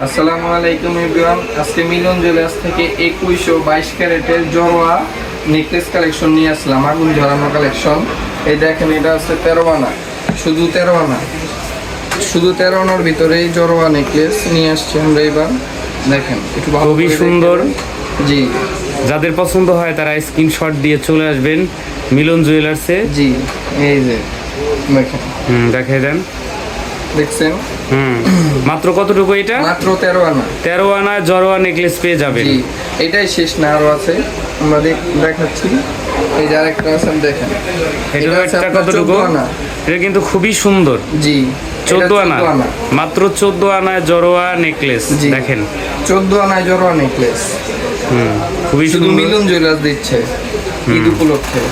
আসসালামু আলাইকুম এভরিওয়ান। আজকে মিলন জুয়েলার্স থেকে 21 ও 22 ক্যারেটের জড়োয়া নেকলেস কালেকশন নিয়ে আসলাম, আগুন ঝরানো কালেকশন। এই দেখেন, এটা আছে 13 আনা, শুধু 13 আনা, শুধু 13 আনার ভিতরেই জড়োয়া নেকলেস নিয়ে আসছি আমরা এবার। দেখেন, একটু খুবই সুন্দর। জি, যাদের পছন্দ হয় তারা স্ক্রিনশট দিয়ে চলে আসবেন মিলন জুয়েলার্সে। জি, এই যে দেখেন, দেখাই দেন। দেখছেন মাত্র কতটুকু এটা? মাত্র 13 আনা। 13 আনা জড়োয়া নেকলেস পেয়ে যাবেন। জি, এটাই শেষ না, আরো আছে, আমরা দেখাচ্ছি। এই যে আরেকটা আছে, দেখেন, এটা একটা কতটুকু? এটা কিন্তু খুবই সুন্দর। জি, 14 আনা, মাত্র 14 আনায় জড়োয়া নেকলেস। দেখেন, 14 আনায় জড়োয়া নেকলেস। খুবই শুধু সুন্দর। মিলন জুয়েলার্স দিচ্ছে ঈদ উপলক্ষে।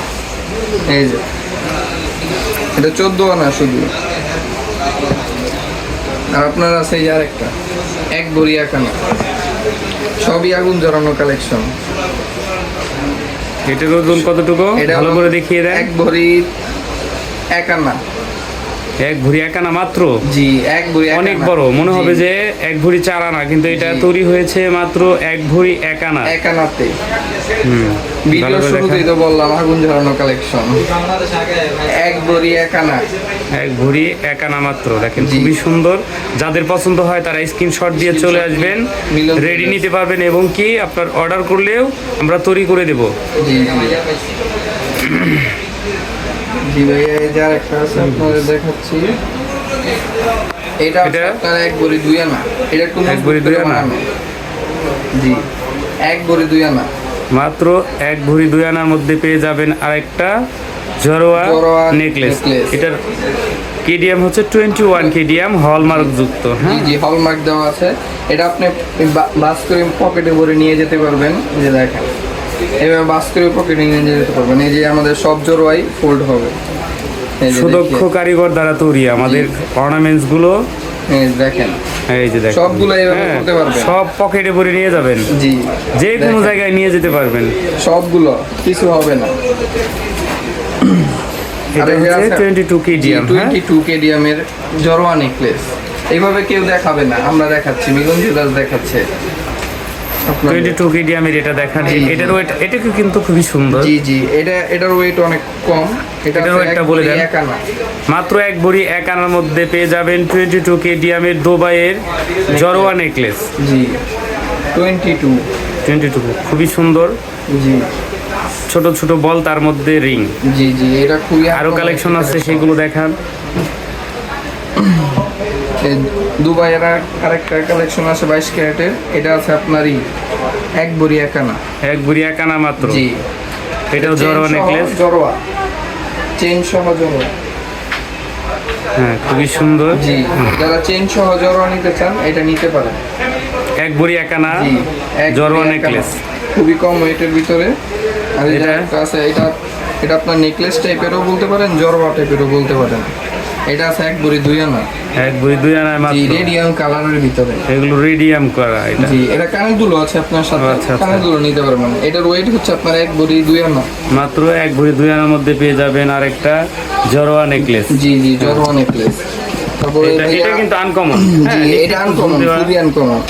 এই যে এটা 14 আনা শুধু। আর আপনার আছে এই আরেকটা, এক ভরি এক আনা, সবই আগুন জ্বালানো কালেকশন। এটার ওজন কতটুকু ভালো করে দেখিয়ে দেন। এক ভরি এক আনা। এক ভরি এক আনা মাত্র? জি, এক ভরি এক আনা। অনেক বড় মনে হবে যে এক ভরি 4 আনা, কিন্তু এটা তৈরি হয়েছে মাত্র এক ভরি এক আনা। এক আনাতে। ভিডিও শুরুতেই তো বললাম আগুন ঝরানো কালেকশন। এক ভরি এক আনা, এক ভরি এক আনা মাত্র। দেখেন, খুবই সুন্দর। যাদের পছন্দ হয় তারা স্ক্রিনশট দিয়ে চলে আসবেন, রেডি নিতে পারবেন, এবং কি আপনার অর্ডার করলেও আমরা তৈরি করে দেব। জি জি ভাইয়া, এই যে আরেকটা আছে আপনাদের দেখাচ্ছি। এটা আপনার এক ভরি দুই আনা। এটা একটু এক ভরি দুই আনা। জি, এক ভরি দুই আনা। মাত্র এক ভরি দুই আনার মধ্যে পেয়ে যাবেন আরেকটা জড়োয়া নেকলেস। এটার কেডিএম হচ্ছে 21 কেডিএম, হলমার্ক যুক্ত। জি জি, হলমার্ক দেওয়া আছে। এটা আপনি বাস করে পকেটে ভরে নিয়ে যেতে পারবেন। এই যে দেখেন, এবার বাস করে পকেটে নিয়ে যেতে পারবেন। এই যে আমাদের সব জড়োয়াই ফোল্ড হবে। সুদক্ষ কারিগর দ্বারা তৈরি আমাদের অর্নামেন্টস গুলো। দেখেন, এই যে দেখেন, সবগুলো এইভাবে করতে পারবেন। সব পকেটে ভরে নিয়ে যাবেন। জি, যে কোনো জায়গায় নিয়ে যেতে পারবেন, সবগুলো, কিছু হবে না। এটা হচ্ছে 22 কেডিএম। 22 কেডিএম এর জড়োয়া নেকলেস। এইভাবে কেউ দেখাবে না, আমরা দেখাচ্ছি, মিলন জুয়েলার্স দেখাচ্ছে। 22 কেডিএম এর এটা দেখান। এটার ওয়েট, এটা কিন্তু খুবই সুন্দর। জি জি, এটার ওয়েট অনেক কম। এটার ওয়েটটা বলে দেন। মাত্র এক ভরি এক আনার মধ্যে পেয়ে যাবেন 22 কেডিএম এর দুবাইয়ের জড়োয়া নেকলেস। জি, 22 খুবই সুন্দর। জি, ছোট ছোট বল, তার মধ্যে রিং। জি জি, এটা খুবই আরো কালেকশন আছে, সেগুলো দেখান। দুবাইয়ের আরেকটা কালেকশন আছে 22 ক্যারেটের। এটা আছে আপনারই এক ভরি এক আনা। এক ভরি এক আনা মাত্র। জি, এটাও জড়োয়া নেকলেস, জড়োয়া চেন সহ জড়োয়া। হ্যাঁ, খুবই সুন্দর। জি, যারা চেন সহ জড়োয়া নিতে চান এটা নিতে পারেন। এক ভরি এক আনা জড়োয়া নেকলেস, খুবই কম ওয়েটের ভিতরে। আর এটা আছে, এটা আপনার নেকলেস টাইপেরও বলতে পারেন, জড়োয়া টাইপেরও বলতে পারেন। এটা আছে এক ভরি দুই আনা। এক ভরি দুই আনা মাত্র, রেডিয়াম কালারের ভিতরে। এগুলো রেডিয়াম করা। এটা জি, এটা কানের দুলো আছে আপনার সাথে। কানের দুলো নিতে পারবেন। এটার ওয়েট হচ্ছে আপনার এক ভরি দুই আনা। মাত্র এক ভরি দুই আনার মধ্যে পেয়ে যাবেন আরেকটা জড়োয়া নেকলেস। জি জি, জড়োয়া নেকলেস। তারপরে এটা কিন্তু আনকমন। জি, এটা আনকমন, খুবই আনকমন।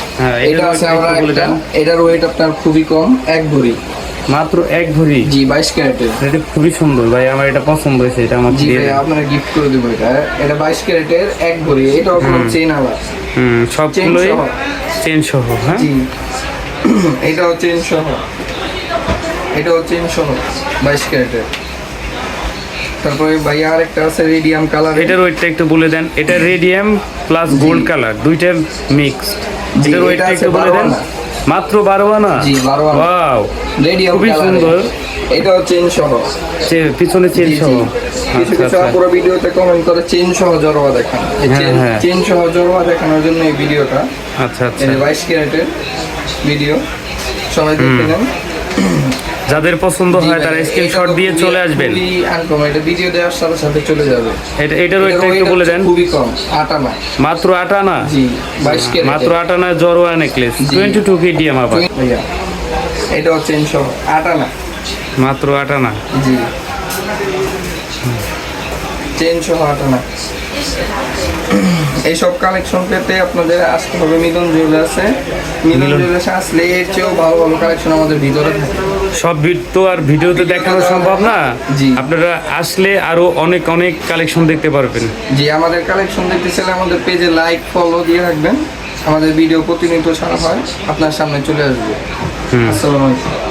এটা আছে আমরা একটা, এটার ওয়েট আপনার খুবই কম, এক ভরি, মাত্র এক ভরি। জি, 22 ক্যারেটের। এটা খুবই সুন্দর ভাই, আমার এটা পছন্দ হয়েছে। এটা আমার জি ভাই, আপনারা গিফট করে দেবো এটা। এটা 22 ক্যারেটের এক ভরি। এটা আপনার চেন আলা। সবগুলোই চেন সহ। হ্যাঁ, জি, এটাও চেন সহ, এটাও চেন সহ 22 ক্যারেটের। তারপরে ভাইয়া আরেকটা আছে রেডিয়াম কালার। এটার ওয়েটটা একটু বলে দেন। এটা রেডিয়াম প্লাস গোল্ড কালার, দুইটা মিক্স। এটার ওয়েটটা একটু বলে দেন। মাত্র 12 আনা। জি, 12 আনা। ওয়াও, রেডিয়াম খুবই সুন্দর। এটাও চেন সহ, পিছনে চেন সহ। কিছু কিছু পুরো ভিডিওতে কমেন্ট করে চেন সহ জড়োয়া দেখান। চেন সহ জড়োয়া দেখানোর জন্য এই ভিডিওটা। আচ্ছা আচ্ছা, 22 ক্যারেটের ভিডিও, সবাই দেখে নেন। যাদের পছন্দ হয় তারা স্ক্রিনশট দিয়ে চলে আসবেন। এটা ভিডিও দেওয়ার সাথে সাথে চলে যাবে। এটার ওয়েটটা একটু বলে দেন। খুবই কম, 8 আনা। মাত্র 8 আনা। জি, 22 ক্যারেট, মাত্র 8 আনা জড়োয়া নেকলেস, 22 কেডিএম। আবার এটাও চেন সহ 8 আনা, মাত্র 8 আনা। জি, চেন সহ 8 আনা। এইসব কালেকশন পেতে আপনাদের আসতে হবে মিলন জুয়েলার্সে। মিলন জুয়েলার্সে আসলে এর চেয়েও ভালো ভালো কালেকশন আমাদের ভিতরে থাকে। সব তো আর ভিডিওতে দেখানো সম্ভব না। জি। আপনারা আসলে আরো অনেক অনেক কালেকশন দেখতে পারবেন। জি, আমাদের কালেকশন দেখতে চাইলে আমাদের পেজে লাইক ফলো দিয়ে রাখবেন। আমাদের ভিডিও প্রতিনিয়ত ছাড়া হয়, আপনার সামনে চলে আসবে। আসসালামু আলাইকুম।